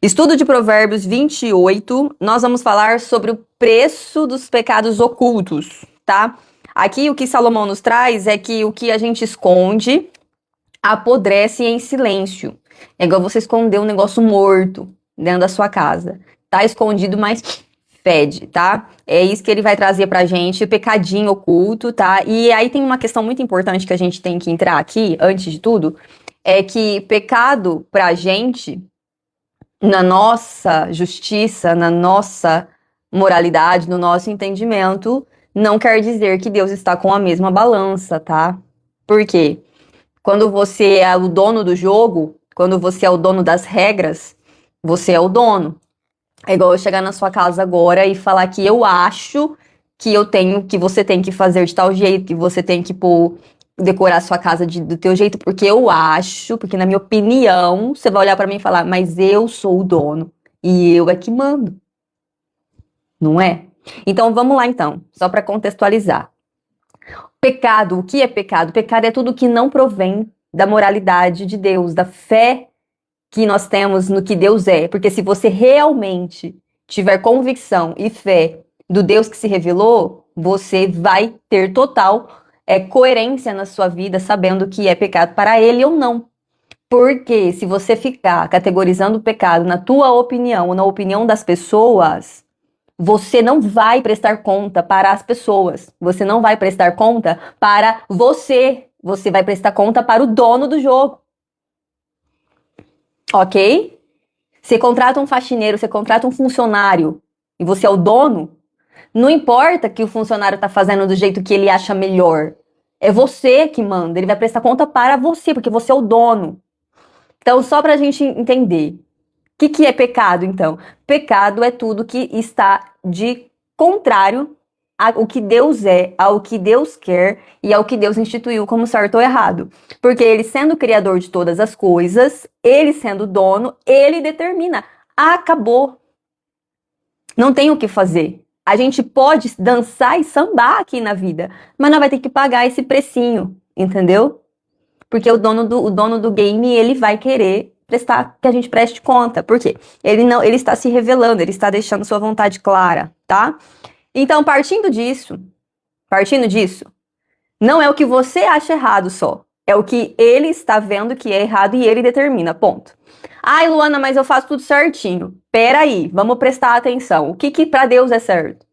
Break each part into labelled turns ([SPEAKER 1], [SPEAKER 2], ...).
[SPEAKER 1] Estudo de Provérbios 28, nós vamos falar sobre o preço dos pecados ocultos, tá? Aqui o que Salomão nos traz é que o que a gente esconde apodrece em silêncio. É igual você esconder um negócio morto dentro da sua casa. Tá escondido, mas fede, tá? É isso que ele vai trazer pra gente, o pecadinho oculto, tá? E aí tem uma questão muito importante que a gente tem que entrar aqui, antes de tudo, é que pecado pra gente, na nossa justiça, na nossa moralidade, no nosso entendimento, não quer dizer que Deus está com a mesma balança, tá? Por quê? Quando você é o dono do jogo, quando você é o dono das regras, você é o dono. É igual eu chegar na sua casa agora e falar que eu acho que que você tem que fazer de tal jeito, que você tem que decorar a sua casa do teu jeito, porque eu acho, porque na minha opinião, você vai olhar pra mim e falar, mas eu sou o dono e eu é que mando. Não é? Então vamos lá então, só para contextualizar. Pecado, o que é pecado? Pecado é tudo que não provém da moralidade de Deus, da fé que nós temos no que Deus é. Porque se você realmente tiver convicção e fé do Deus que se revelou, você vai ter total coerência na sua vida, sabendo que é pecado para ele ou não. Porque se você ficar categorizando o pecado na tua opinião ou na opinião das pessoas, você não vai prestar conta para as pessoas. Você não vai prestar conta para você. Você vai prestar conta para o dono do jogo. Ok? Você contrata um faxineiro, você contrata um funcionário e você é o dono, não importa que o funcionário está fazendo do jeito que ele acha melhor. É você que manda. Ele vai prestar conta para você, porque você é o dono. Então, só para a gente entender. O que é pecado, então? Pecado é tudo que está de contrário ao que Deus é, ao que Deus quer e ao que Deus instituiu como certo ou errado. Porque ele sendo o criador de todas as coisas, ele sendo dono, ele determina. Acabou. Não tem o que fazer. A gente pode dançar e sambar aqui na vida, mas não vai ter que pagar esse precinho, entendeu? Porque o dono do game, ele vai querer que a gente preste conta. Por quê? Ele está se revelando, ele está deixando sua vontade clara, tá? Então, partindo disso, não é o que você acha errado só. É o que ele está vendo que é errado e ele determina, ponto. Ai, Luana, mas eu faço tudo certinho. Peraí, vamos prestar atenção. O que para Deus é certo?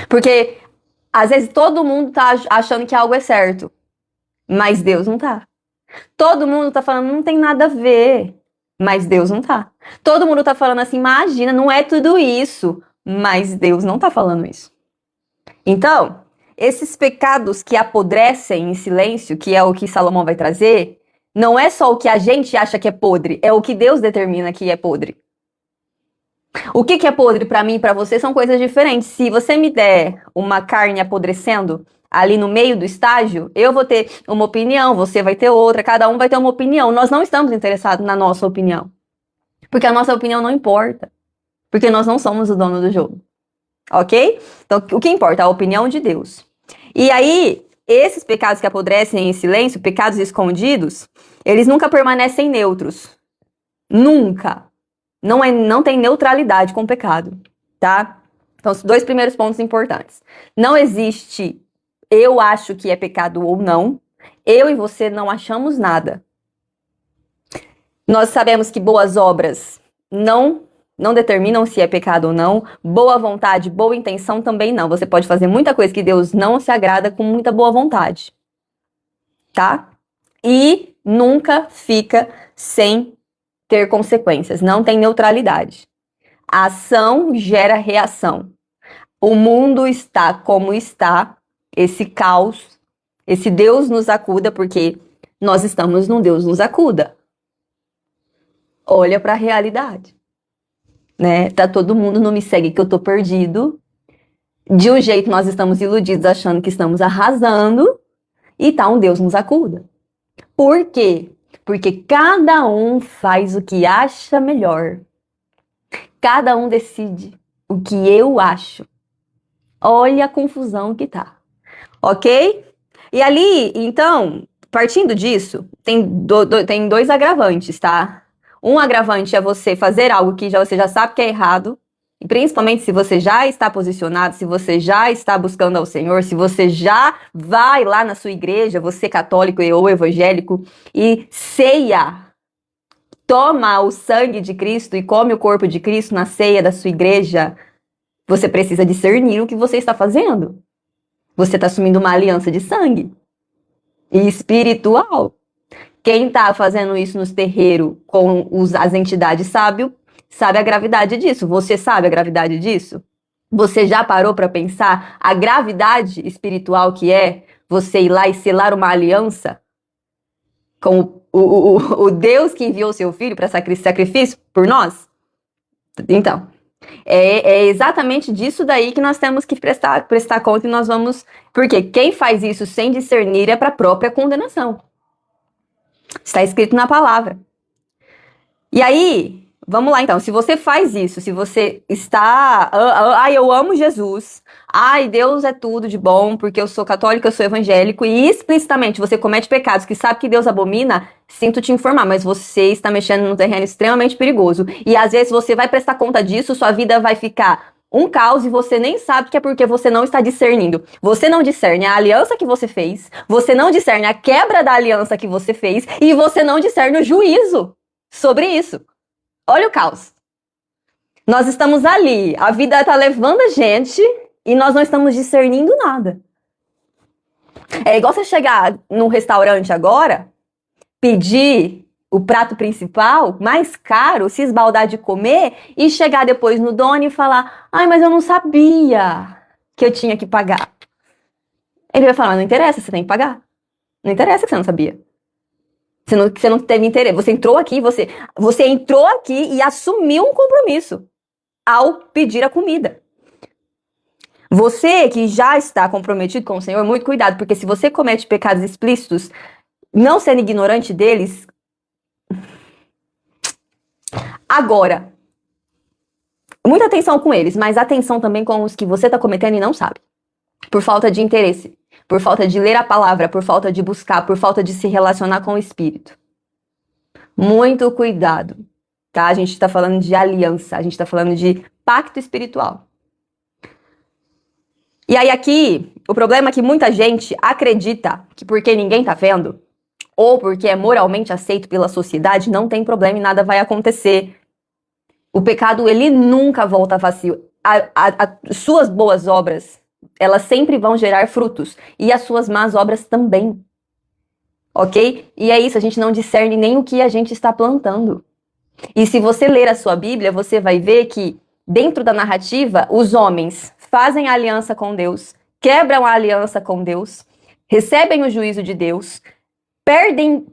[SPEAKER 1] Porque, às vezes, todo mundo tá achando que algo é certo, mas Deus não tá. Todo mundo tá falando, não tem nada a ver, mas Deus não tá. Todo mundo tá falando assim, imagina, não é tudo isso, mas Deus não tá falando isso. Então, esses pecados que apodrecem em silêncio, que é o que Salomão vai trazer, não é só o que a gente acha que é podre, é o que Deus determina que é podre. O que é podre para mim e para você são coisas diferentes. Se você me der uma carne apodrecendo ali no meio do estágio, eu vou ter uma opinião, você vai ter outra, cada um vai ter uma opinião. Nós não estamos interessados na nossa opinião. Porque a nossa opinião não importa. Porque nós não somos o dono do jogo. Ok? Então, o que importa? A opinião de Deus. E aí, esses pecados que apodrecem em silêncio, pecados escondidos, eles nunca permanecem neutros. Nunca. Não tem neutralidade com o pecado, tá? Então, os dois primeiros pontos importantes. Não existe eu acho que é pecado ou não. Eu e você não achamos nada. Nós sabemos que boas obras não determinam se é pecado ou não. Boa vontade, boa intenção também não. Você pode fazer muita coisa que Deus não se agrada com muita boa vontade, tá? E nunca fica sem ter consequências. Não tem neutralidade. A ação gera reação. O mundo está como está, esse caos, esse Deus nos acuda, porque nós estamos num Deus nos acuda. Olha para a realidade, né? Tá todo mundo não me segue que eu tô perdido. De um jeito nós estamos iludidos achando que estamos arrasando e tá um Deus nos acuda. Por quê? Porque cada um faz o que acha melhor. Cada um decide o que eu acho. Olha a confusão que tá. Ok? E ali, então, partindo disso, tem dois agravantes, tá? Um agravante é você fazer algo que você já sabe que é errado, e principalmente se você já está posicionado, se você já está buscando ao Senhor, se você já vai lá na sua igreja, você católico ou evangélico, e ceia, toma o sangue de Cristo e come o corpo de Cristo na ceia da sua igreja, você precisa discernir o que você está fazendo. Você está assumindo uma aliança de sangue e espiritual. Quem está fazendo isso nos terreiros com as entidades sabe a gravidade disso. Você sabe a gravidade disso? Você já parou para pensar a gravidade espiritual que é você ir lá e selar uma aliança com o Deus que enviou seu filho para sacrifício por nós? Então, é exatamente disso daí que nós temos que prestar conta e nós vamos... Porque quem faz isso sem discernir é para a própria condenação. Está escrito na palavra. E aí, vamos lá então, se você faz isso, se você está... Ai, eu amo Jesus. Ai, Deus é tudo de bom, porque eu sou católico, eu sou evangélico, e explicitamente você comete pecados que sabe que Deus abomina, sinto te informar, mas você está mexendo num terreno extremamente perigoso. E às vezes você vai prestar conta disso, sua vida vai ficar um caos e você nem sabe que é porque você não está discernindo. Você não discerne a aliança que você fez, você não discerne a quebra da aliança que você fez, e você não discerne o juízo sobre isso. Olha o caos. Nós estamos ali, a vida está levando a gente e nós não estamos discernindo nada. É igual você chegar num restaurante agora, pedir o prato principal, mais caro, se esbaldar de comer e chegar depois no dono e falar: ai, mas eu não sabia que eu tinha que pagar. Ele vai falar: não interessa, você tem que pagar. Não interessa que você não sabia. Você não teve interesse. Você entrou aqui e assumiu um compromisso ao pedir a comida. Você que já está comprometido com o Senhor, muito cuidado, porque se você comete pecados explícitos, não sendo ignorante deles... Agora, muita atenção com eles, mas atenção também com os que você está cometendo e não sabe. Por falta de interesse, por falta de ler a palavra, por falta de buscar, por falta de se relacionar com o Espírito. Muito cuidado, tá? A gente está falando de aliança, a gente está falando de pacto espiritual. E aí aqui, o problema é que muita gente acredita que porque ninguém tá vendo, ou porque é moralmente aceito pela sociedade, não tem problema e nada vai acontecer. O pecado, ele nunca volta vazio. As suas boas obras, elas sempre vão gerar frutos. E as suas más obras também. Ok? E é isso, a gente não discerne nem o que a gente está plantando. E se você ler a sua Bíblia, você vai ver que dentro da narrativa, os homens fazem a aliança com Deus, quebram a aliança com Deus, recebem o juízo de Deus, perdem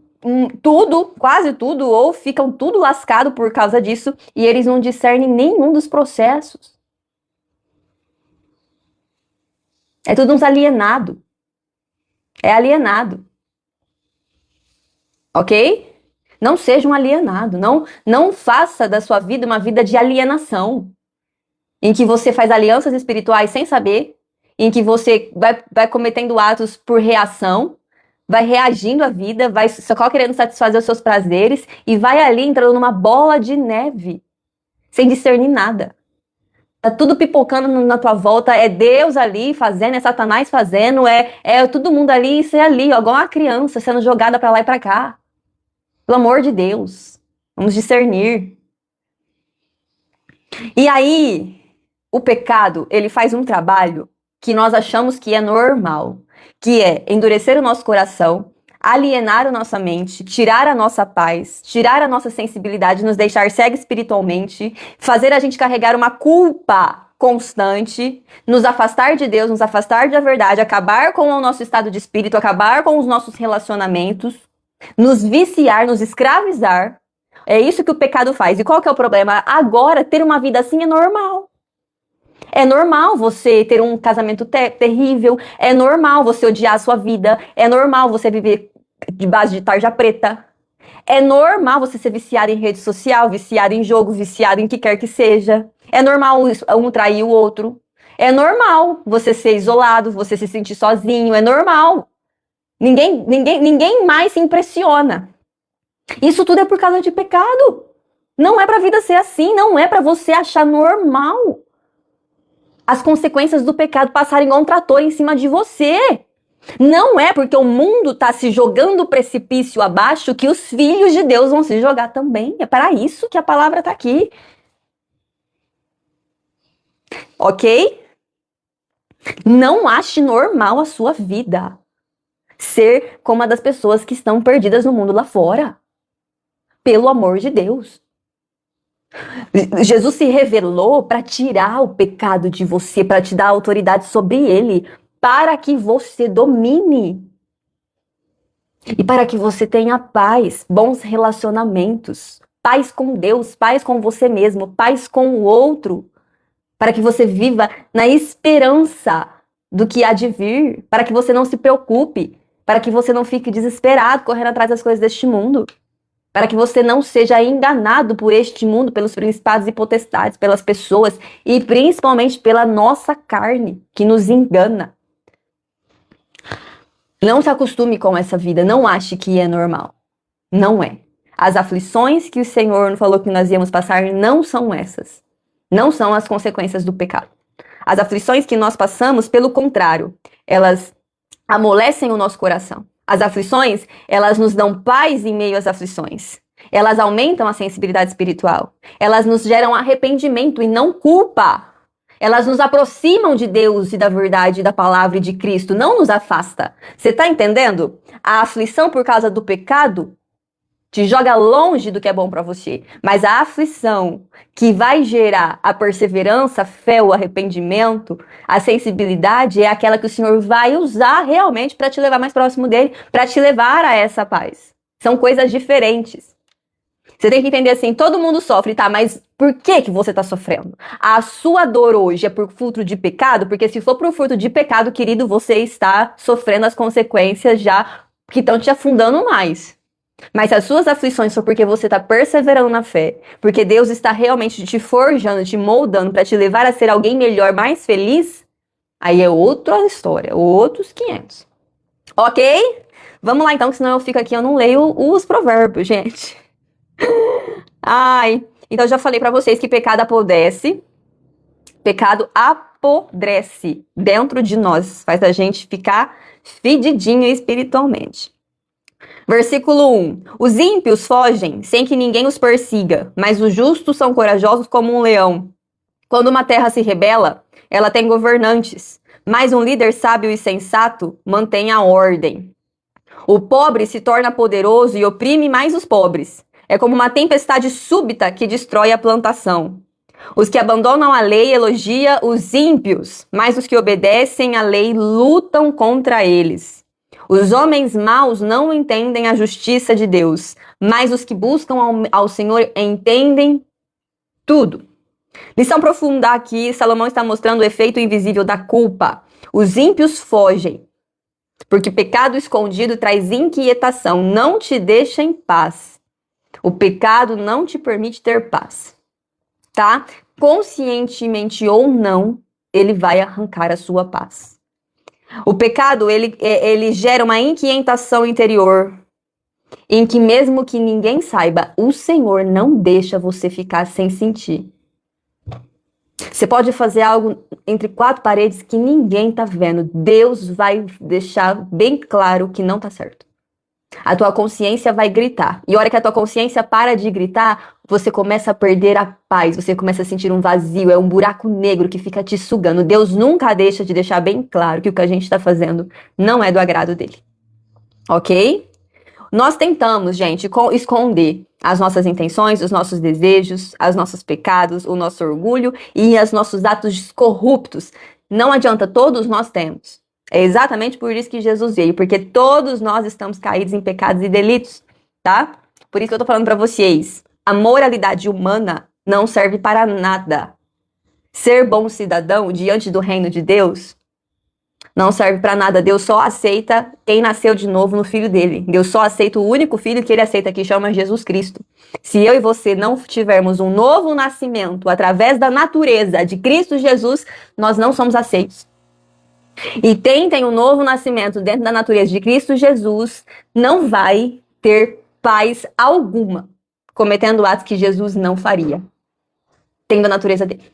[SPEAKER 1] tudo, quase tudo, ou ficam tudo lascado por causa disso, e eles não discernem nenhum dos processos. É tudo uns alienado. É alienado. Ok? Não seja um alienado. Não faça da sua vida uma vida de alienação. Em que você faz alianças espirituais sem saber, em que você vai cometendo atos por reação, vai reagindo à vida, vai só querendo satisfazer os seus prazeres e vai ali entrando numa bola de neve, sem discernir nada. Tá tudo pipocando na tua volta, é Deus ali fazendo, é Satanás fazendo, é todo mundo ali, isso é ali, ó, igual uma criança sendo jogada pra lá e pra cá. Pelo amor de Deus, vamos discernir. E aí, o pecado, ele faz um trabalho que nós achamos que é normal, que é endurecer o nosso coração, alienar a nossa mente, tirar a nossa paz, tirar a nossa sensibilidade, nos deixar cego espiritualmente, fazer a gente carregar uma culpa constante, nos afastar de Deus, nos afastar da verdade, acabar com o nosso estado de espírito, acabar com os nossos relacionamentos, nos viciar, nos escravizar. É isso que o pecado faz. E qual que é o problema? Agora, ter uma vida assim é normal. É normal você ter um casamento terrível, é normal você odiar a sua vida, é normal você viver de base de tarja preta, é normal você ser viciado em rede social, viciado em jogo, viciado em que quer que seja, é normal um trair o outro, é normal você ser isolado, você se sentir sozinho, é normal. Ninguém mais se impressiona. Isso tudo é por causa de pecado. Não é pra vida ser assim, não é pra você achar normal as consequências do pecado passarem igual um trator em cima de você. Não é porque o mundo tá se jogando o precipício abaixo que os filhos de Deus vão se jogar também. É para isso que a palavra tá aqui. Ok? Não ache normal a sua vida ser como uma das pessoas que estão perdidas no mundo lá fora. Pelo amor de Deus. Jesus se revelou para tirar o pecado de você, para te dar autoridade sobre ele, para que você domine. E para que você tenha paz, bons relacionamentos, paz com Deus, paz com você mesmo, paz com o outro. Para que você viva na esperança do que há de vir, para que você não se preocupe, para que você não fique desesperado correndo atrás das coisas deste mundo, para que você não seja enganado por este mundo, pelos principados e potestades, pelas pessoas e principalmente pela nossa carne, que nos engana. Não se acostume com essa vida, não ache que é normal. Não é. As aflições que o Senhor falou que nós íamos passar não são essas. Não são as consequências do pecado. As aflições que nós passamos, pelo contrário, elas amolecem o nosso coração. As aflições, elas nos dão paz em meio às aflições. Elas aumentam a sensibilidade espiritual. Elas nos geram arrependimento e não culpa. Elas nos aproximam de Deus e da verdade, da palavra e de Cristo, não nos afasta. Você está entendendo? A aflição por causa do pecado te joga longe do que é bom para você. Mas a aflição que vai gerar a perseverança, a fé, o arrependimento, a sensibilidade é aquela que o Senhor vai usar realmente para te levar mais próximo dele, para te levar a essa paz. São coisas diferentes. Você tem que entender assim, todo mundo sofre, tá? Mas por que você tá sofrendo? A sua dor hoje é por fruto de pecado? Porque se for por fruto de pecado, querido, você está sofrendo as consequências já que estão te afundando mais. Mas se as suas aflições são porque você está perseverando na fé, porque Deus está realmente te forjando, te moldando para te levar a ser alguém melhor, mais feliz, aí é outra história, outros 500. Ok? Vamos lá então, que senão eu fico aqui, eu não leio os provérbios, gente. Ai, então eu já falei para vocês que pecado apodrece dentro de nós, faz a gente ficar fedidinho espiritualmente. Versículo 1. Os ímpios fogem sem que ninguém os persiga, mas os justos são corajosos como um leão. Quando uma terra se rebela, ela tem governantes, mas um líder sábio e sensato mantém a ordem. O pobre se torna poderoso e oprime mais os pobres. É como uma tempestade súbita que destrói a plantação. Os que abandonam a lei elogiam os ímpios, mas os que obedecem à lei lutam contra eles. Os homens maus não entendem a justiça de Deus, mas os que buscam ao Senhor entendem tudo. Lição profunda aqui, Salomão está mostrando o efeito invisível da culpa. Os ímpios fogem, porque pecado escondido traz inquietação, não te deixa em paz. O pecado não te permite ter paz, tá? Conscientemente ou não, ele vai arrancar a sua paz. O pecado, ele gera uma inquietação interior, em que mesmo que ninguém saiba, o Senhor não deixa você ficar sem sentir. Você pode fazer algo entre quatro paredes que ninguém tá vendo. Deus vai deixar bem claro que não tá certo. A tua consciência vai gritar. E a hora que a tua consciência para de gritar, você começa a perder a paz. Você começa a sentir um vazio, é um buraco negro que fica te sugando. Deus nunca deixa de deixar bem claro que o que a gente está fazendo não é do agrado dele. Ok? Nós tentamos, gente, esconder as nossas intenções, os nossos desejos, os nossos pecados, o nosso orgulho e os nossos atos corruptos. Não adianta, todos nós temos. É exatamente por isso que Jesus veio, porque todos nós estamos caídos em pecados e delitos, tá? Por isso que eu tô falando pra vocês, a moralidade humana não serve para nada. Ser bom cidadão diante do reino de Deus não serve para nada. Deus só aceita quem nasceu de novo no filho dele. Deus só aceita o único filho que ele aceita, que chama Jesus Cristo. Se eu e você não tivermos um novo nascimento através da natureza de Cristo Jesus, nós não somos aceitos. E tentem um novo nascimento dentro da natureza de Cristo Jesus, não vai ter paz alguma. cometendo atos que Jesus não faria, tendo a natureza dele.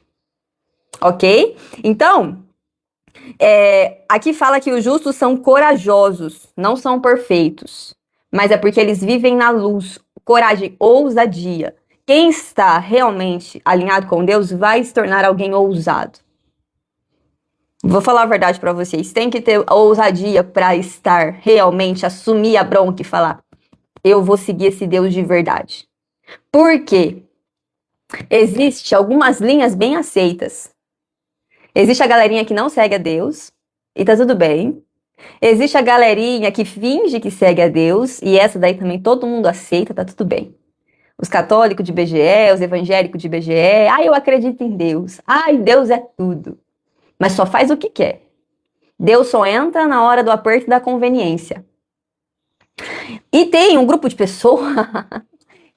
[SPEAKER 1] Ok? Então, aqui fala que os justos são corajosos, não são perfeitos, mas é porque eles vivem na luz, coragem, ousadia. Quem está realmente alinhado com Deus vai se tornar alguém ousado. Vou falar a verdade para vocês, tem que ter ousadia para estar realmente, assumir a bronca e falar, eu vou seguir esse Deus de verdade. Por quê? Existem algumas linhas bem aceitas. Existe a galerinha que não segue a Deus, e tá tudo bem. Existe a galerinha que finge que segue a Deus, e essa daí também todo mundo aceita, tá tudo bem. Os católicos de BGE, os evangélicos de BGE, eu acredito em Deus. Deus é tudo. Mas só faz o que quer. Deus só entra na hora do aperto e da conveniência. E tem um grupo de pessoas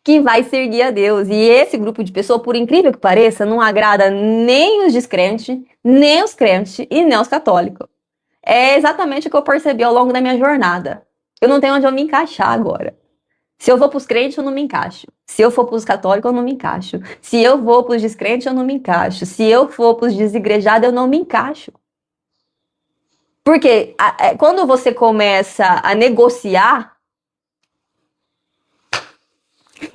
[SPEAKER 1] que vai servir a Deus. E esse grupo de pessoas, por incrível que pareça, não agrada nem os descrentes, nem os crentes e nem os católicos. É exatamente o que eu percebi ao longo da minha jornada. Eu não tenho onde eu me encaixar agora. Se eu vou pros crentes, eu não me encaixo. Se eu for pros católicos, eu não me encaixo. Se eu vou pros descrentes, eu não me encaixo. Se eu for pros desigrejados, eu não me encaixo. Porque quando você começa a negociar,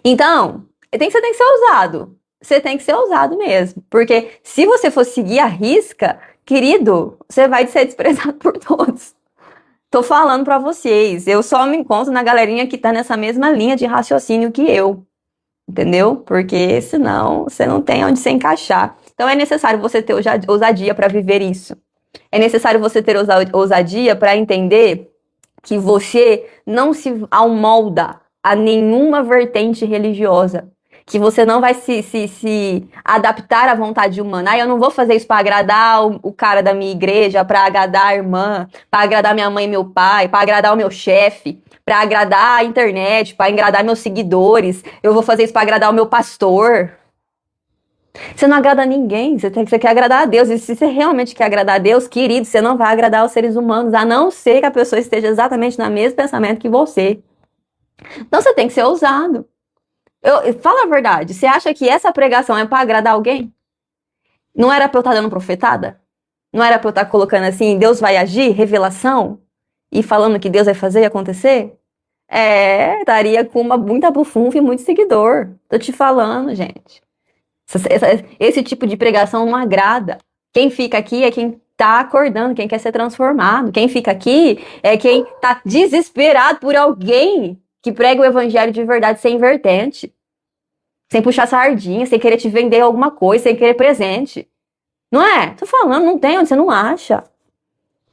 [SPEAKER 1] então, você tem que ser ousado. Você tem que ser ousado mesmo. Porque se você for seguir a risca, querido, você vai ser desprezado por todos. Tô falando pra vocês. Eu só me encontro na galerinha que tá nessa mesma linha de raciocínio que eu. Entendeu? Porque senão você não tem onde se encaixar. Então é necessário você ter ousadia para viver isso. É necessário você ter ousadia para entender que você não se amolda a nenhuma vertente religiosa. Que você não vai se adaptar à vontade humana. Eu não vou fazer isso para agradar o cara da minha igreja, para agradar a irmã, para agradar minha mãe e meu pai, para agradar o meu chefe, para agradar a internet, para agradar meus seguidores. Eu vou fazer isso para agradar o meu pastor. Você não agrada a ninguém, você quer agradar a Deus. E se você realmente quer agradar a Deus, querido, você não vai agradar os seres humanos, a não ser que a pessoa esteja exatamente no mesmo pensamento que você. Então você tem que ser ousado. Fala a verdade, você acha que essa pregação é para agradar alguém? Não era para eu estar dando profetada? Não era para eu estar colocando assim, Deus vai agir, revelação? E falando que Deus vai fazer e acontecer? Estaria com muita bufunfa e muito seguidor. Tô te falando, gente. Esse tipo de pregação não agrada. Quem fica aqui é quem tá acordando, quem quer ser transformado. Quem fica aqui é quem tá desesperado por alguém que prega o evangelho de verdade sem vertente. Sem puxar sardinha, sem querer te vender alguma coisa, sem querer presente. Não é? Tô falando, não tem onde você não acha.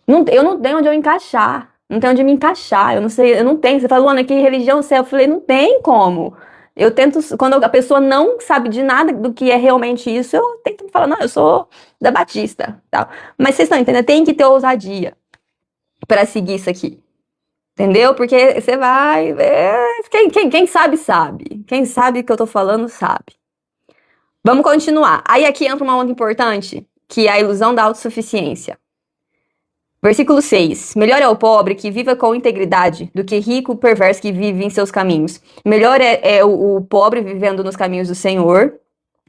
[SPEAKER 1] Eu não tenho onde eu encaixar. Não tenho onde me encaixar. Eu não sei, eu não tenho. Você falou, Ana, que religião você é? Eu falei, não tem como. Eu tento, quando a pessoa não sabe de nada do que é realmente isso, eu tento falar, não, eu sou da Batista. Tal. Mas vocês estão entendendo? Tem que ter ousadia para seguir isso aqui. Entendeu? Porque você vai... Quem sabe, sabe. Quem sabe o que eu tô falando, sabe. Vamos continuar. Aí aqui entra uma onda importante, que é a ilusão da autossuficiência. Versículo 6. Melhor é o pobre que viva com integridade do que rico perverso que vive em seus caminhos. Melhor é o pobre vivendo nos caminhos do Senhor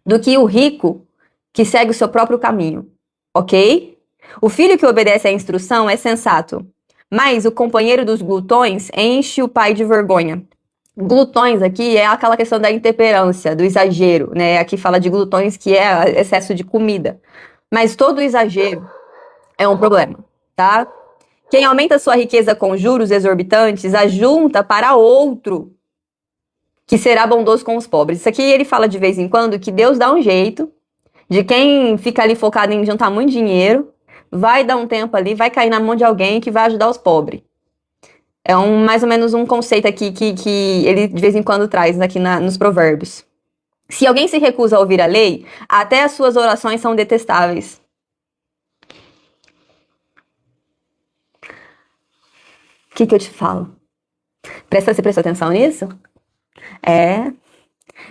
[SPEAKER 1] do que o rico que segue o seu próprio caminho. Ok? O filho que obedece à instrução é sensato, mas o companheiro dos glutões enche o pai de vergonha. Glutões aqui é aquela questão da intemperância, do exagero, né? Aqui fala de glutões que é excesso de comida. Mas todo exagero é um problema, tá? Quem aumenta sua riqueza com juros exorbitantes, ajunta para outro que será bondoso com os pobres. Isso aqui ele fala de vez em quando que Deus dá um jeito de quem fica ali focado em juntar muito dinheiro, vai dar um tempo ali, vai cair na mão de alguém que vai ajudar os pobres. É mais ou menos um conceito aqui que ele de vez em quando traz aqui nos provérbios. Se alguém se recusa a ouvir a lei, até as suas orações são detestáveis. O que eu te falo? Você prestou atenção nisso?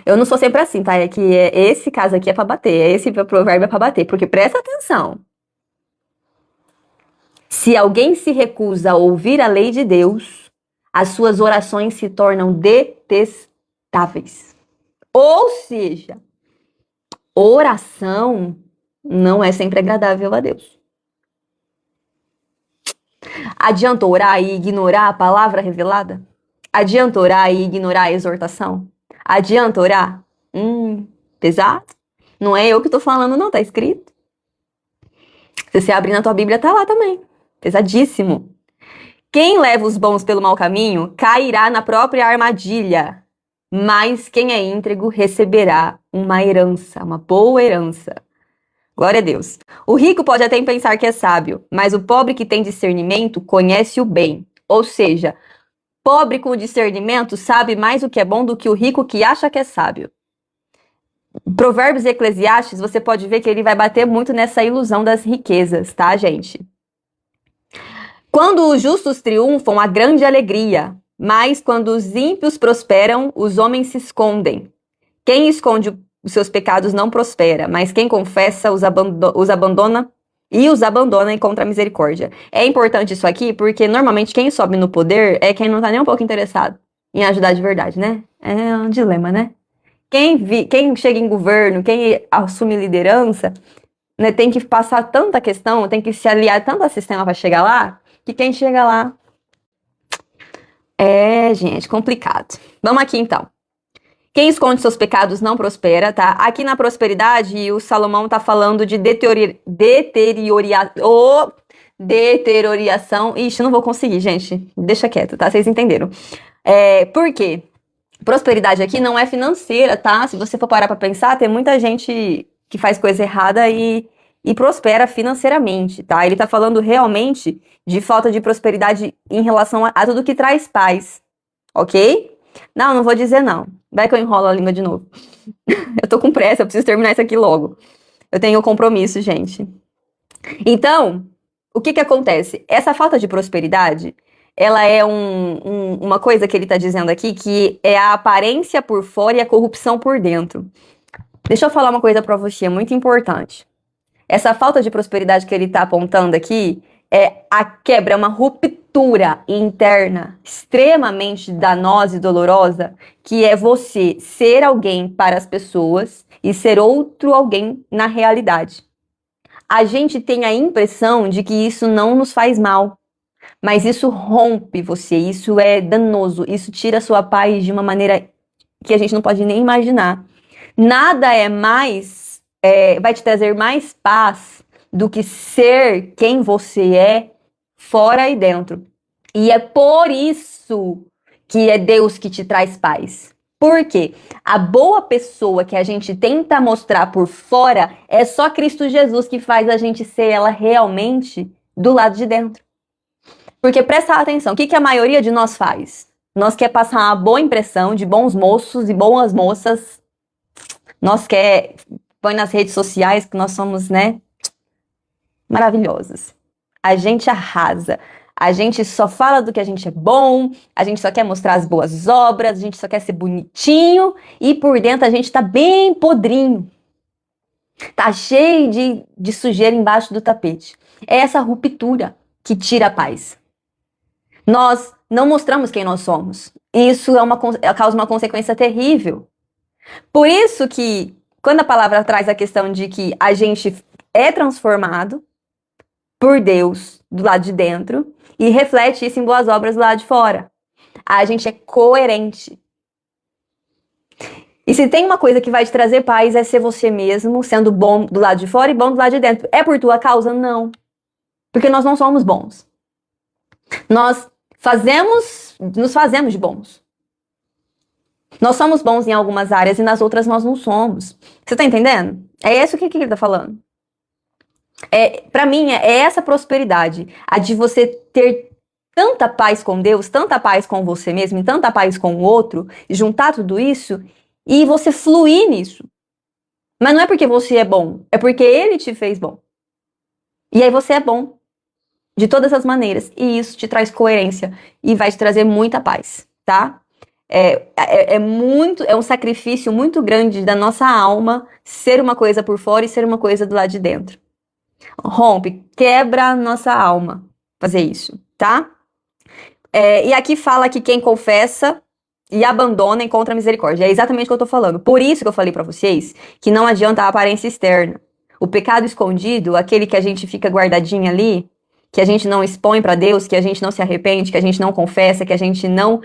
[SPEAKER 1] Eu não sou sempre assim, tá? É que esse caso aqui é pra bater, esse provérbio é pra bater, porque presta atenção. Se alguém se recusa a ouvir a lei de Deus, as suas orações se tornam detestáveis. Ou seja, oração não é sempre agradável a Deus. Adianta orar e ignorar a palavra revelada? Adianta orar e ignorar a exortação? Adianta orar? Pesado? Não é eu que tô falando, não, tá escrito. Se você abrir na tua Bíblia, tá lá também. Pesadíssimo. Quem leva os bons pelo mau caminho cairá na própria armadilha, mas quem é íntegro receberá uma herança, uma boa herança. Glória a Deus. O rico pode até pensar que é sábio, mas o pobre que tem discernimento conhece o bem. Ou seja, pobre com discernimento sabe mais o que é bom do que o rico que acha que é sábio. Provérbios e Eclesiastes, você pode ver que ele vai bater muito nessa ilusão das riquezas, tá, gente? Quando os justos triunfam, há grande alegria, mas quando os ímpios prosperam, os homens se escondem. Quem esconde os seus pecados não prospera, mas quem confessa os abandona e os abandona encontra a misericórdia. É importante isso aqui porque normalmente quem sobe no poder é quem não tá nem um pouco interessado em ajudar de verdade, né? É um dilema, né? Quem chega em governo, quem assume liderança, né, tem que passar tanta questão, tem que se aliar tanto a sistema para chegar lá, que quem chega lá gente, complicado. Vamos aqui então. Quem esconde seus pecados não prospera, tá? Aqui na prosperidade, o Salomão tá falando de deterioração. Ixi, não vou conseguir, gente. Deixa quieto, tá? Vocês entenderam. Por quê? Prosperidade aqui não é financeira, tá? Se você for parar pra pensar, tem muita gente que faz coisa errada e prospera financeiramente, tá? Ele tá falando realmente de falta de prosperidade em relação a tudo que traz paz, ok? Não vou dizer não. Vai que eu enrolo a língua de novo. Eu tô com pressa, eu preciso terminar isso aqui logo. Eu tenho compromisso, gente. Então, o que acontece? Essa falta de prosperidade, ela é uma coisa que ele tá dizendo aqui, que é a aparência por fora e a corrupção por dentro. Deixa eu falar uma coisa pra você, muito importante. Essa falta de prosperidade que ele tá apontando aqui é a quebra, é uma ruptura interna extremamente danosa e dolorosa, que é você ser alguém para as pessoas e ser outro alguém na realidade. A gente tem a impressão de que isso não nos faz mal, mas isso rompe você, isso é danoso, isso tira a sua paz de uma maneira que a gente não pode nem imaginar. Nada é mais, vai te trazer mais paz do que ser quem você é fora e dentro. E é por isso que é Deus que te traz paz. Por quê? A boa pessoa que a gente tenta mostrar por fora é só Cristo Jesus que faz a gente ser ela realmente do lado de dentro. Porque presta atenção, o que a maioria de nós faz? Nós quer passar uma boa impressão de bons moços e boas moças. Nós quer põe nas redes sociais que nós somos, né, maravilhosos. A gente arrasa. A gente só fala do que a gente é bom, a gente só quer mostrar as boas obras, a gente só quer ser bonitinho e por dentro a gente tá bem podrinho. Tá cheio de sujeira embaixo do tapete. É essa ruptura que tira a paz. Nós não mostramos quem nós somos. Isso causa uma consequência terrível. Por isso que, quando a palavra traz a questão de que a gente é transformado por Deus do lado de dentro e reflete isso em boas obras do lado de fora, a gente é coerente. E se tem uma coisa que vai te trazer paz é ser você mesmo, sendo bom do lado de fora e bom do lado de dentro. É por tua causa? Não. Porque nós não somos bons. Nós nos fazemos de bons. Nós somos bons em algumas áreas e nas outras nós não somos. Você tá entendendo? É isso que ele tá falando. Pra mim, é essa prosperidade. A de você ter tanta paz com Deus, tanta paz com você mesmo e tanta paz com o outro, juntar tudo isso e você fluir nisso. Mas não é porque você é bom, é porque Ele te fez bom. E aí você é bom de todas as maneiras. E isso te traz coerência e vai te trazer muita paz, tá? É um sacrifício muito grande da nossa alma ser uma coisa por fora e ser uma coisa do lado de dentro. Rompe, quebra a nossa alma fazer isso, tá? E aqui fala que quem confessa e abandona, encontra misericórdia. É exatamente o que eu tô falando. Por isso que eu falei pra vocês que não adianta a aparência externa. O pecado escondido, aquele que a gente fica guardadinho ali, que a gente não expõe pra Deus, que a gente não se arrepende, que a gente não confessa, que a gente não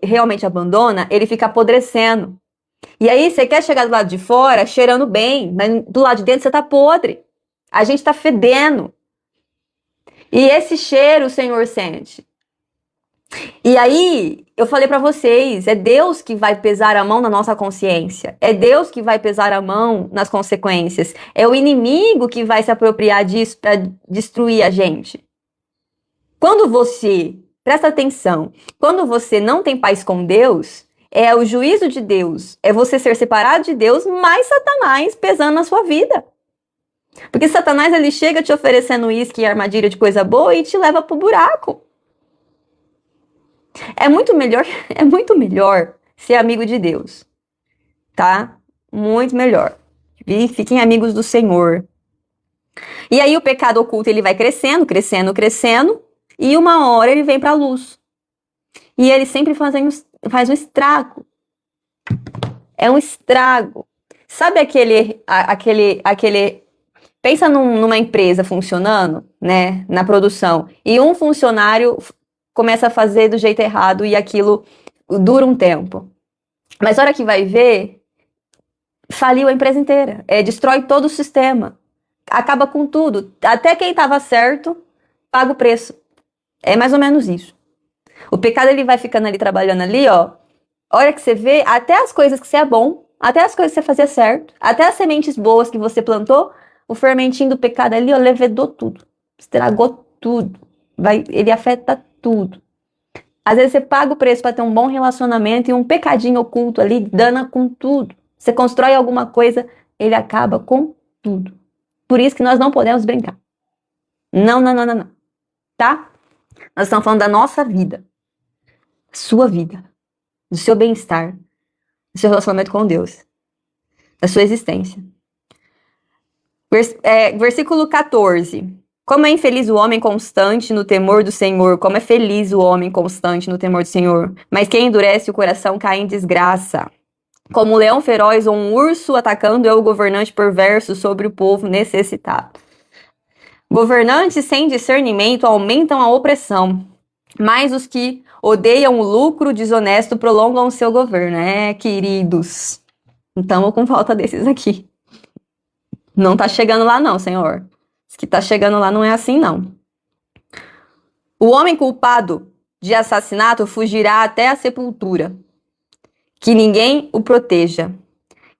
[SPEAKER 1] realmente abandona, ele fica apodrecendo. E aí você quer chegar do lado de fora cheirando bem, mas do lado de dentro você tá podre. A gente tá fedendo. E esse cheiro o Senhor sente. E aí, eu falei pra vocês, é Deus que vai pesar a mão na nossa consciência. É Deus que vai pesar a mão nas consequências. É o inimigo que vai se apropriar disso pra destruir a gente. Quando você, presta atenção, quando você não tem paz com Deus, é o juízo de Deus, é você ser separado de Deus, mais Satanás pesando na sua vida. Porque Satanás, ele chega te oferecendo uísque e armadilha de coisa boa e te leva pro buraco. É muito melhor ser amigo de Deus, tá? Muito melhor. E fiquem amigos do Senhor. E aí o pecado oculto, ele vai crescendo, crescendo, crescendo, e uma hora ele vem pra luz. E ele sempre faz um estrago. É um estrago. Sabe aquele pensa numa empresa funcionando, né, na produção, e um funcionário começa a fazer do jeito errado e aquilo dura um tempo. Mas a hora que vai ver, faliu a empresa inteira. Destrói todo o sistema. Acaba com tudo. Até quem estava certo paga o preço. É mais ou menos isso. O pecado, ele vai ficando ali, trabalhando ali, ó. A hora que você vê, até as coisas que você é bom, até as coisas que você fazia certo, até as sementes boas que você plantou, o fermentinho do pecado ali, ó, levedou tudo. Estragou tudo. Ele afeta tudo. Às vezes você paga o preço para ter um bom relacionamento e um pecadinho oculto ali dana com tudo. Você constrói alguma coisa, ele acaba com tudo. Por isso que nós não podemos brincar. Não. Tá? Nós estamos falando da nossa vida. Sua vida. Do seu bem-estar. Do seu relacionamento com Deus. Da sua existência. Versículo 14. Como é infeliz o homem constante no temor do Senhor, como é feliz o homem constante no temor do Senhor. Mas quem endurece o coração cai em desgraça. Como um leão feroz ou um urso atacando é o governante perverso sobre o povo necessitado. Governantes sem discernimento aumentam a opressão, mas os que odeiam o lucro desonesto prolongam o seu governo. Queridos, estamos com falta desses aqui. Não tá chegando lá não, Senhor. Os que tá chegando lá não é assim, não. O homem culpado de assassinato fugirá até a sepultura. Que ninguém o proteja.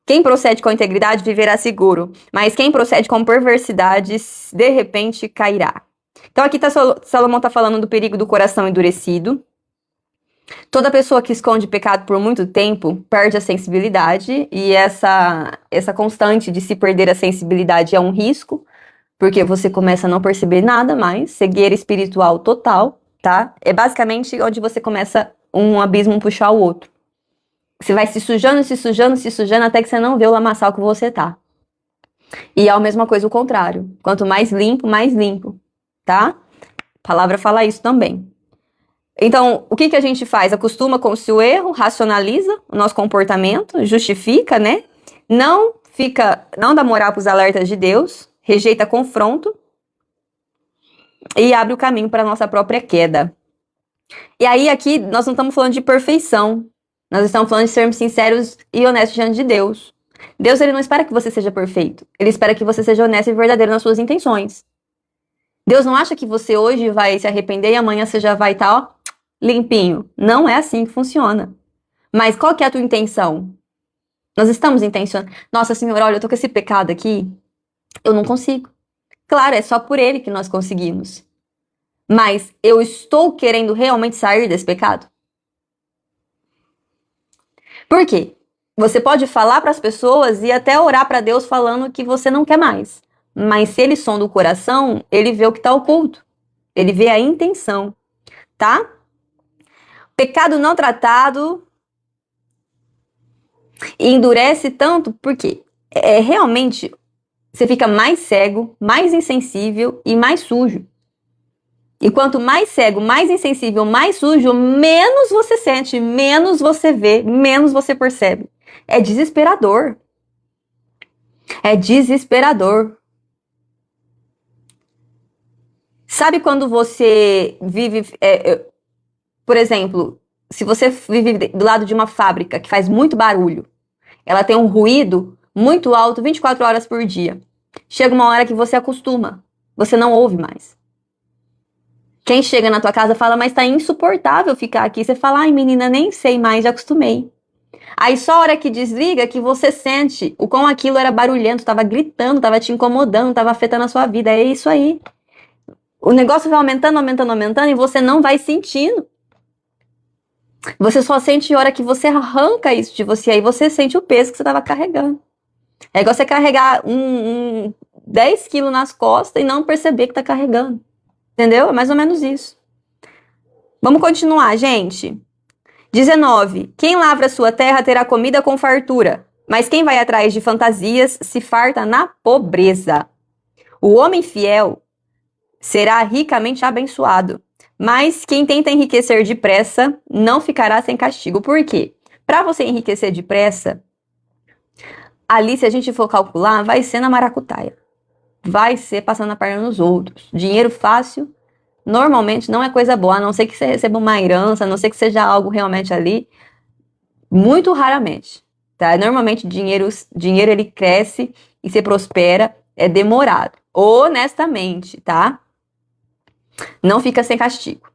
[SPEAKER 1] Quem procede com integridade viverá seguro, mas quem procede com perversidade, de repente, cairá. Então aqui Salomão tá falando do perigo do coração endurecido. Toda pessoa que esconde pecado por muito tempo perde a sensibilidade, e essa constante de se perder a sensibilidade é um risco, porque você começa a não perceber nada mais, cegueira espiritual total, tá? É basicamente onde você começa um abismo puxar o outro. Você vai se sujando, até que você não vê o lamaçal que você tá. E é a mesma coisa o contrário. Quanto mais limpo, tá? A palavra fala isso também. Então, o que a gente faz? Acostuma com o seu erro, racionaliza o nosso comportamento, justifica, né? Não dá moral para os alertas de Deus, rejeita confronto e abre o caminho para a nossa própria queda. E aí, aqui, nós não estamos falando de perfeição. Nós estamos falando de sermos sinceros e honestos diante de Deus. Deus, ele não espera que você seja perfeito. Ele espera que você seja honesto e verdadeiro nas suas intenções. Deus não acha que você hoje vai se arrepender e amanhã você já vai estar, ó, limpinho. Não é assim que funciona. Mas qual que é a tua intenção? Nós estamos intencionando. Nossa, Senhor, olha, eu tô com esse pecado aqui. Eu não consigo. Claro, é só por ele que nós conseguimos. Mas eu estou querendo realmente sair desse pecado? Por quê? Você pode falar para as pessoas e até orar para Deus falando que você não quer mais. Mas se ele sonda o coração, ele vê o que está oculto. Ele vê a intenção, tá? Pecado não tratado endurece tanto porque realmente você fica mais cego, mais insensível e mais sujo. E quanto mais cego, mais insensível, mais sujo, menos você sente, menos você vê, menos você percebe. É desesperador. É desesperador. Sabe quando você vive, por exemplo, se você vive do lado de uma fábrica que faz muito barulho, ela tem um ruído muito alto 24 horas por dia. Chega uma hora que você acostuma, você não ouve mais. Quem chega na tua casa fala, mas tá insuportável ficar aqui. Você fala, ai menina, nem sei mais, já acostumei. Aí só a hora que desliga que você sente o quão aquilo era barulhento, tava gritando, tava te incomodando, tava afetando a sua vida. É isso aí. O negócio vai aumentando, aumentando, aumentando e você não vai sentindo. Você só sente a hora que você arranca isso de você, aí você sente o peso que você tava carregando. É igual você carregar 10 quilos nas costas e não perceber que tá carregando. Entendeu? É mais ou menos isso. Vamos continuar, gente. 19. Quem lavra sua terra terá comida com fartura, mas quem vai atrás de fantasias se farta na pobreza. O homem fiel será ricamente abençoado, mas quem tenta enriquecer depressa não ficará sem castigo. Por quê? Para você enriquecer depressa, ali, se a gente for calcular, vai ser na maracutaia. Vai ser passando a perna nos outros. Dinheiro fácil, normalmente, não é coisa boa, a não ser que você receba uma herança, a não ser que seja algo realmente ali, muito raramente, tá? Normalmente, dinheiro ele cresce e se prospera, é demorado. Honestamente, tá? Não fica sem castigo.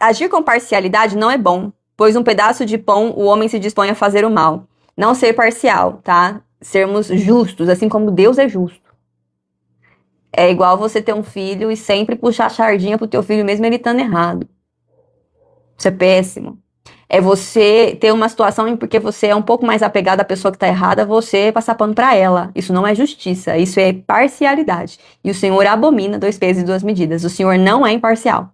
[SPEAKER 1] Agir com parcialidade não é bom, pois um pedaço de pão o homem se dispõe a fazer o mal. Não ser parcial, tá? Sermos justos, assim como Deus é justo. É igual você ter um filho e sempre puxar a sardinha pro teu filho mesmo ele estando errado. Isso é péssimo. É você ter uma situação em porque você é um pouco mais apegado à pessoa que tá errada, você passar pano pra ela. Isso não é justiça, isso é parcialidade. E o Senhor abomina 2 pesos e 2 medidas. O Senhor não é imparcial.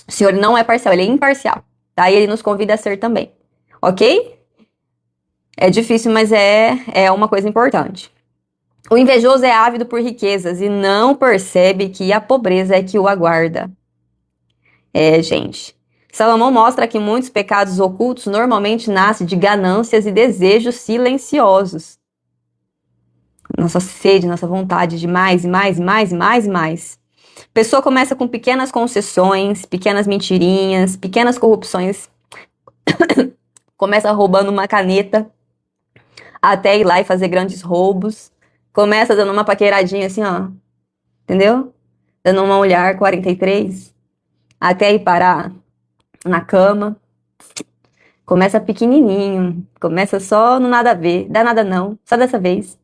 [SPEAKER 1] O Senhor não é parcial, ele é imparcial. Tá? E ele nos convida a ser também. Ok? É difícil, mas é uma coisa importante. O invejoso é ávido por riquezas e não percebe que a pobreza é que o aguarda. Gente. Salomão mostra que muitos pecados ocultos normalmente nascem de ganâncias e desejos silenciosos. Nossa sede, nossa vontade de mais e mais e mais e mais e mais. A pessoa começa com pequenas concessões, pequenas mentirinhas, pequenas corrupções. Começa roubando uma caneta até ir lá e fazer grandes roubos. Começa dando uma paqueradinha assim, ó. Entendeu? Dando uma olhar 43. Até ir parar na cama. Começa pequenininho. Começa só no nada a ver. Dá nada não. Só dessa vez.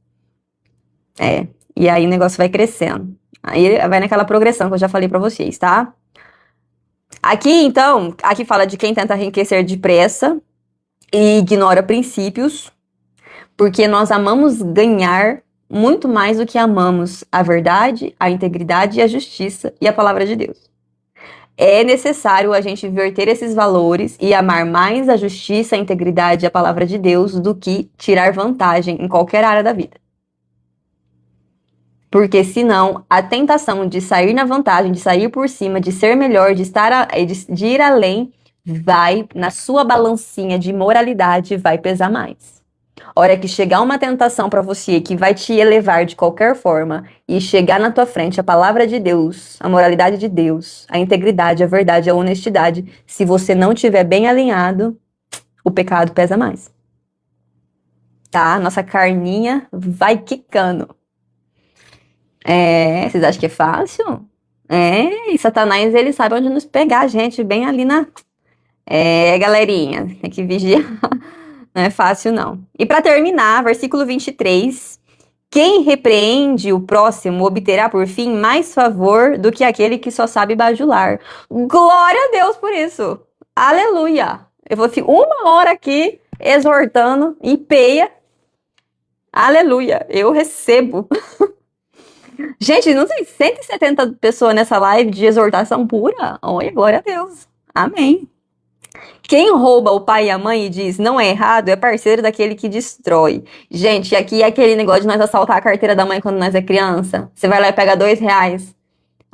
[SPEAKER 1] E aí o negócio vai crescendo. Aí vai naquela progressão que eu já falei pra vocês, tá? Aqui, então, aqui fala de quem tenta enriquecer depressa e ignora princípios. Porque nós amamos ganhar muito mais do que amamos a verdade, a integridade e a justiça e a palavra de Deus. É necessário a gente inverter esses valores e amar mais a justiça, a integridade e a palavra de Deus do que tirar vantagem em qualquer área da vida. Porque senão a tentação de sair na vantagem, de sair por cima, de ser melhor, de ir além, vai na sua balancinha de moralidade, vai pesar mais. A hora que chegar uma tentação para você que vai te elevar de qualquer forma e chegar na tua frente a palavra de Deus, a moralidade de Deus, a integridade, a verdade, a honestidade, se você não tiver bem alinhado, o pecado pesa mais. Tá? Nossa carninha vai quicando. Vocês acham que é fácil? E Satanás, ele sabe onde nos pegar, a gente, bem ali na... galerinha, tem que vigiar. Não é fácil, não. E para terminar, versículo 23. Quem repreende o próximo obterá, por fim, mais favor do que aquele que só sabe bajular. Glória a Deus por isso. Aleluia. Eu vou ficar 1 hora aqui exortando em peia. Aleluia. Eu recebo. Gente, não sei, 170 pessoas nessa live de exortação pura. Olha, glória a Deus. Amém. Quem rouba o pai e a mãe e diz não é errado é parceiro daquele que destrói. Gente, aqui é aquele negócio de nós assaltar a carteira da mãe quando nós é criança. Você vai lá e pega R$2.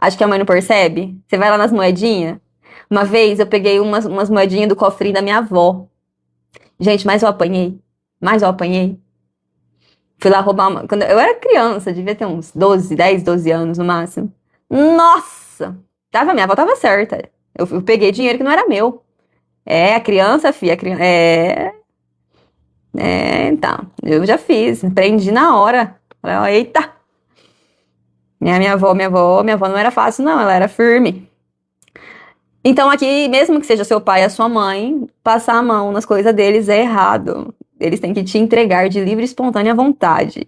[SPEAKER 1] Acho que a mãe não percebe. Você vai lá nas moedinhas. Uma vez eu peguei umas moedinhas do cofrinho da minha avó. Gente, mas eu apanhei. Mas eu apanhei. Fui lá roubar uma... Quando eu era criança, devia ter uns 10, 12 anos no máximo. Nossa! Minha avó tava certa. Eu peguei dinheiro que não era meu. É, a criança, filha. Então. Eu já fiz. Aprendi na hora. Falei, ó, eita! Minha avó não era fácil, não. Ela era firme. Então aqui, mesmo que seja seu pai e a sua mãe, passar a mão nas coisas deles é errado. Eles têm que te entregar de livre e espontânea vontade.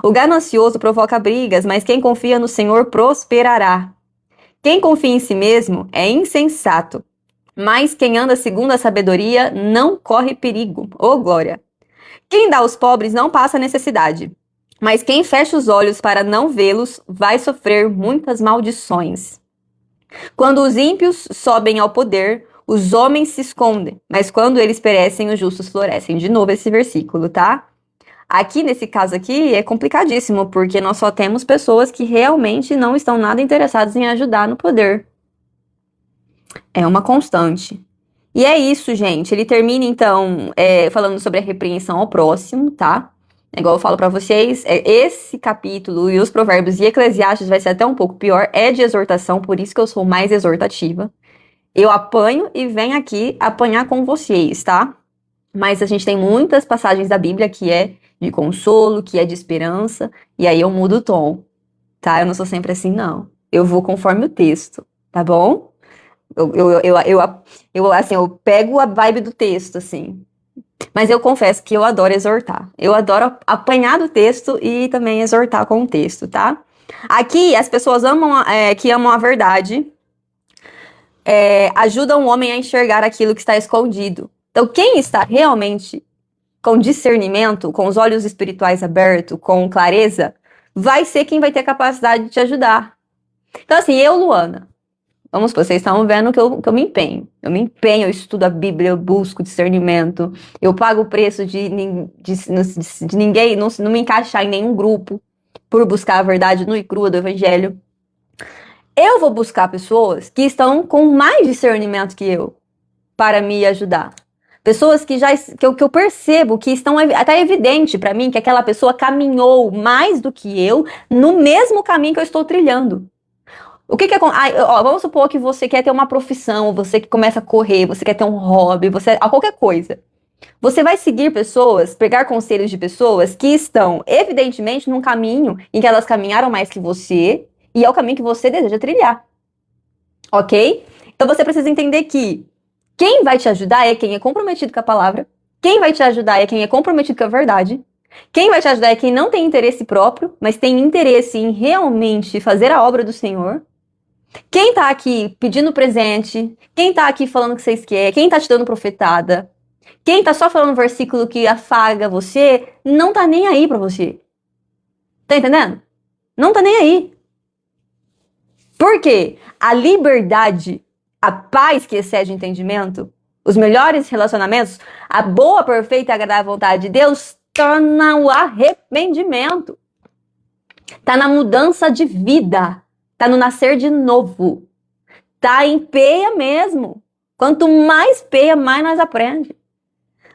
[SPEAKER 1] O ganancioso provoca brigas, mas quem confia no Senhor prosperará. Quem confia em si mesmo é insensato, mas quem anda segundo a sabedoria não corre perigo. Ô, glória! Quem dá aos pobres não passa necessidade, mas quem fecha os olhos para não vê-los vai sofrer muitas maldições. Quando os ímpios sobem ao poder, os homens se escondem, mas quando eles perecem, os justos florescem. De novo esse versículo, tá? Aqui, nesse caso aqui, é complicadíssimo, porque nós só temos pessoas que realmente não estão nada interessadas em ajudar no poder. É uma constante. E é isso, gente. Ele termina, então, falando sobre a repreensão ao próximo, tá? Igual eu falo pra vocês, esse capítulo e os provérbios e Eclesiastes vai ser até um pouco pior, é de exortação, por isso que eu sou mais exortativa. Eu apanho e venho aqui apanhar com vocês, tá? Mas a gente tem muitas passagens da Bíblia que é de consolo, que é de esperança, e aí eu mudo o tom, tá? Eu não sou sempre assim, não. Eu vou conforme o texto, tá bom? Eu pego a vibe do texto, assim. Mas eu confesso que eu adoro exortar. Eu adoro apanhar do texto e também exortar com o texto, tá? Aqui, as pessoas que amam a verdade ajudam o homem a enxergar aquilo que está escondido. Então, quem está realmente com discernimento, com os olhos espirituais abertos, com clareza, vai ser quem vai ter capacidade de te ajudar. Então, assim, Luana, vamos, vocês estão vendo que eu me empenho. Eu me empenho, eu estudo a Bíblia, eu busco discernimento, eu pago o preço de ninguém, não me encaixar em nenhum grupo por buscar a verdade nua e crua do Evangelho. Eu vou buscar pessoas que estão com mais discernimento que eu para me ajudar. Pessoas que eu percebo que estão até evidente para mim que aquela pessoa caminhou mais do que eu no mesmo caminho que eu estou trilhando. O que vamos supor que você quer ter uma profissão, você que começa a correr, você quer ter um hobby, qualquer coisa. Você vai seguir pessoas, pegar conselhos de pessoas que estão, evidentemente, num caminho em que elas caminharam mais que você e é o caminho que você deseja trilhar. Ok? Então você precisa entender que quem vai te ajudar é quem é comprometido com a palavra, quem vai te ajudar é quem é comprometido com a verdade, quem vai te ajudar é quem não tem interesse próprio, mas tem interesse em realmente fazer a obra do Senhor. Quem tá aqui pedindo presente, quem tá aqui falando o que vocês querem, quem tá te dando profetada, quem tá só falando um versículo que afaga você, não tá nem aí pra você. Tá entendendo? Não tá nem aí. Por quê? A liberdade, a paz que excede o entendimento, os melhores relacionamentos, a boa, perfeita e agradável vontade de Deus tá no arrependimento. Tá na mudança de vida. Tá no nascer de novo. Tá em peia mesmo. Quanto mais peia, mais nós aprendemos.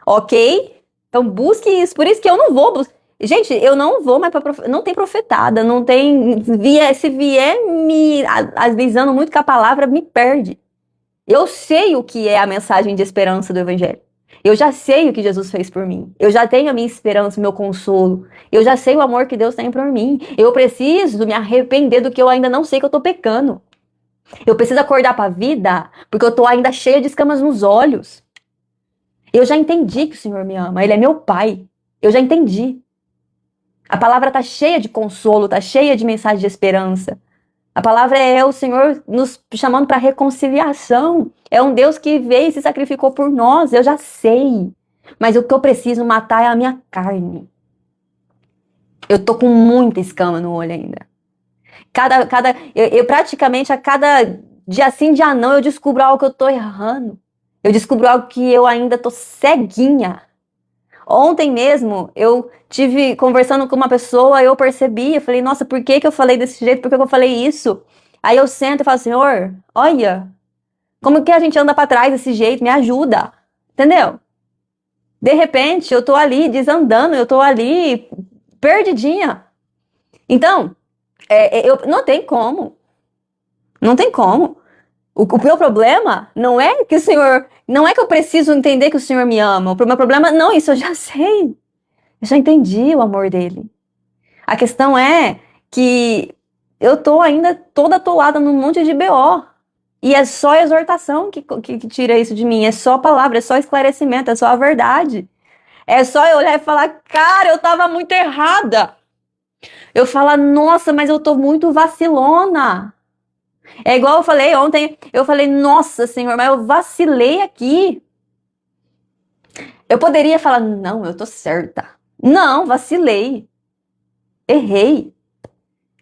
[SPEAKER 1] Ok? Então busque isso. Por isso que eu não vou buscar. Gente, eu não vou mais pra não tem profetada, não tem... Se vier me avisando muito com a palavra, me perde. Eu sei o que é a mensagem de esperança do Evangelho. Eu já sei o que Jesus fez por mim. Eu já tenho a minha esperança, o meu consolo. Eu já sei o amor que Deus tem por mim. Eu preciso me arrepender do que eu ainda não sei que eu tô pecando. Eu preciso acordar pra vida porque eu tô ainda cheia de escamas nos olhos. Eu já entendi que o Senhor me ama. Ele é meu Pai. Eu já entendi. A palavra tá cheia de consolo, tá cheia de mensagem de esperança. A palavra é o Senhor nos chamando para reconciliação. É um Deus que veio e se sacrificou por nós. Eu já sei. Mas o que eu preciso matar é a minha carne. Eu tô com muita escama no olho ainda. Eu praticamente a cada dia sim, dia não, eu descubro algo que eu tô errando. Eu descubro algo que eu ainda tô ceguinha. Ontem mesmo, eu tive conversando com uma pessoa, eu percebi, eu falei, nossa, por que eu falei desse jeito? Por que eu falei isso? Aí eu sento e falo, Senhor, olha, como que a gente anda pra trás desse jeito? Me ajuda, entendeu? De repente, eu tô ali desandando, eu tô ali perdidinha. Então, não tem como. Não tem como. O meu problema não é que o Senhor, não é que eu preciso entender que o Senhor me ama. O meu problema, não, isso eu já sei. Eu já entendi o amor dele. A questão é que eu tô ainda toda atolada num monte de BO. E é só exortação que tira isso de mim. É só palavra, é só esclarecimento, é só a verdade. É só eu olhar e falar, cara, eu tava muito errada. Eu falar, nossa, mas eu tô muito vacilona. É igual eu falei ontem, eu falei, nossa, Senhor, mas eu vacilei aqui. Eu poderia falar, não, eu tô certa. Não, vacilei. Errei.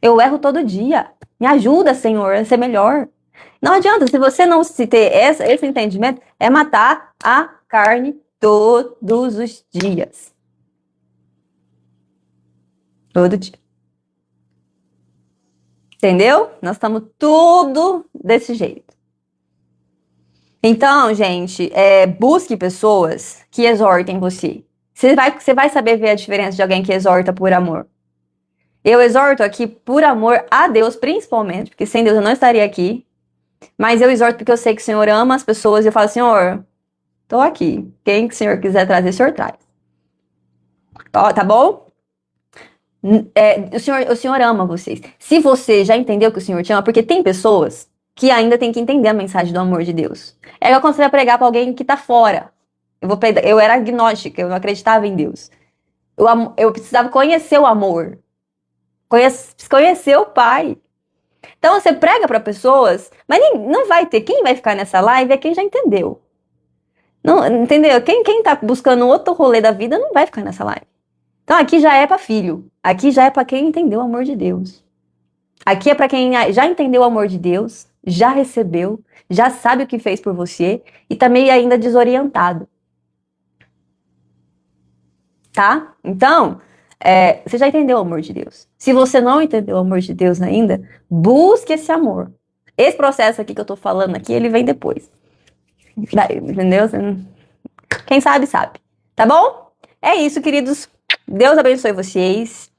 [SPEAKER 1] Eu erro todo dia. Me ajuda, Senhor, a ser melhor. Não adianta, se você não se ter esse entendimento, é matar a carne todos os dias. Todo dia. Entendeu? Nós estamos tudo desse jeito. Então, gente, busque pessoas que exortem você. Você vai saber ver a diferença de alguém que exorta por amor. Eu exorto aqui por amor a Deus, principalmente, porque sem Deus eu não estaria aqui. Mas eu exorto porque eu sei que o Senhor ama as pessoas e eu falo, Senhor, tô aqui. Quem que o Senhor quiser trazer, o Senhor traz. Ó, tá bom? O Senhor ama vocês. Se você já entendeu que o Senhor te ama, porque tem pessoas que ainda tem que entender a mensagem do amor de Deus. É igual quando você vai pregar pra alguém que tá fora. Eu era agnóstica, eu não acreditava em Deus. Eu precisava conhecer o amor. Conhecer o Pai. Então você prega para pessoas, mas não vai ter. Quem vai ficar nessa live é quem já entendeu. Não, entendeu? Quem tá buscando outro rolê da vida não vai ficar nessa live. Então aqui já é para filho. Aqui já é para quem entendeu o amor de Deus. Aqui é para quem já entendeu o amor de Deus, já recebeu, já sabe o que fez por você e tá meio ainda desorientado. Tá? Então, você já entendeu o amor de Deus. Se você não entendeu o amor de Deus ainda, busque esse amor. Esse processo aqui que eu tô falando aqui, ele vem depois. Entendeu? Quem sabe, sabe. Tá bom? É isso, queridos. Deus abençoe vocês.